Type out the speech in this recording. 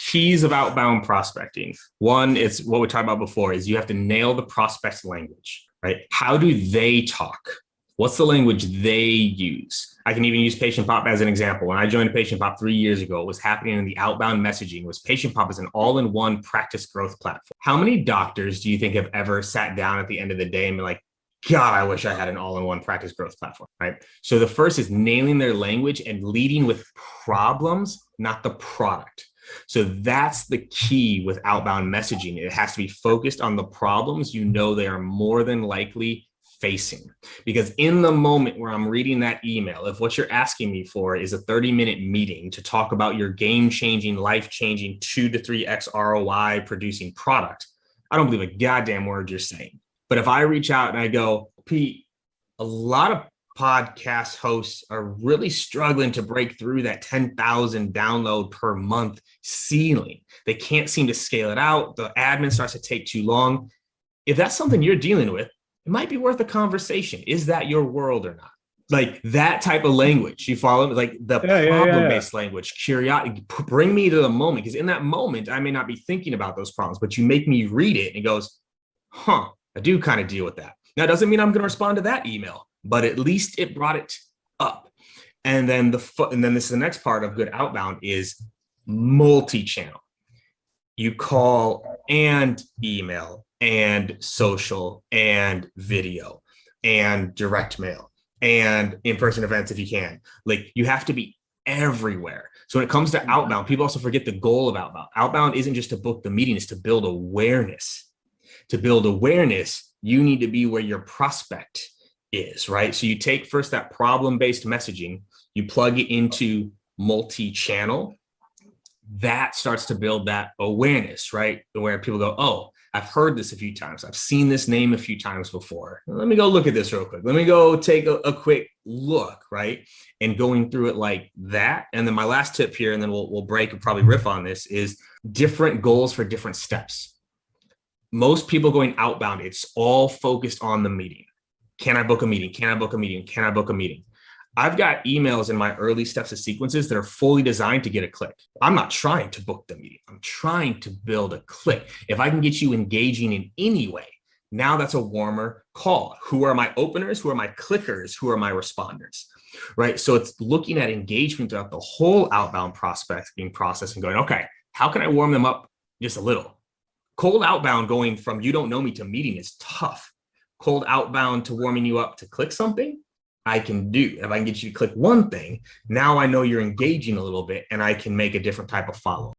keys of outbound prospecting. One, it's what we talked about before, is you have to nail the prospect's language, right? How do they talk? What's the language they use? I can even use PatientPop as an example. When I joined PatientPop 3 years ago, what was happening in the outbound messaging was PatientPop is an all-in-one practice growth platform. How many doctors do you think have ever sat down at the end of the day and been like, God, I wish I had an all-in-one practice growth platform, right? So the first is nailing their language and leading with problems, not the product. So that's the key with outbound messaging. It has to be focused on the problems you know they are more than likely facing. Because in the moment where I'm reading that email, if what you're asking me for is a 30-minute meeting to talk about your game-changing, life-changing 2 to 3x ROI producing product, I don't believe a goddamn word you're saying. But if I reach out and I go, Pete, a lot of podcast hosts are really struggling to break through that 10,000 download per month ceiling. They can't seem to scale it out. The admin starts to take too long. If that's something you're dealing with, it might be worth a conversation. Is that your world or not? Like that type of language, you follow? Like the problem-based language, curiosity, bring me to the moment. Because in that moment, I may not be thinking about those problems, but you make me read it and it goes, I do kind of deal with that. Now, it doesn't mean I'm going to respond to that email, but at least it brought it up. And then this is the next part of good outbound is multi-channel. You call and email and social and video and direct mail and in-person events if you can. Like you have to be everywhere. So when it comes to outbound, people also forget the goal of outbound. Outbound isn't just to book the meeting, it's to build awareness. To build awareness, you need to be where your prospect is, right? So you take first that problem-based messaging, you plug it into multi-channel. That starts to build that awareness, right? Where people go, oh, I've heard this a few times. I've seen this name a few times before. Let me go look at this real quick. Let me go take a quick look, right? And going through it like that. And then my last tip here, and then we'll break and probably riff on this, is different goals for different steps. Most people going outbound, it's all focused on the meeting. Can I book a meeting? Can I book a meeting? Can I book a meeting? I've got emails in my early steps of sequences that are fully designed to get a click. I'm not trying to book the meeting. I'm trying to build a click. If I can get you engaging in any way, now that's a warmer call. Who are my openers? Who are my clickers? Who are my responders? Right? So it's looking at engagement throughout the whole outbound prospecting process and going, okay, how can I warm them up just a little? Cold outbound going from you don't know me to meeting is tough. Cold outbound to warming you up to click something, I can do. If I can get you to click one thing, now I know you're engaging a little bit and I can make a different type of follow.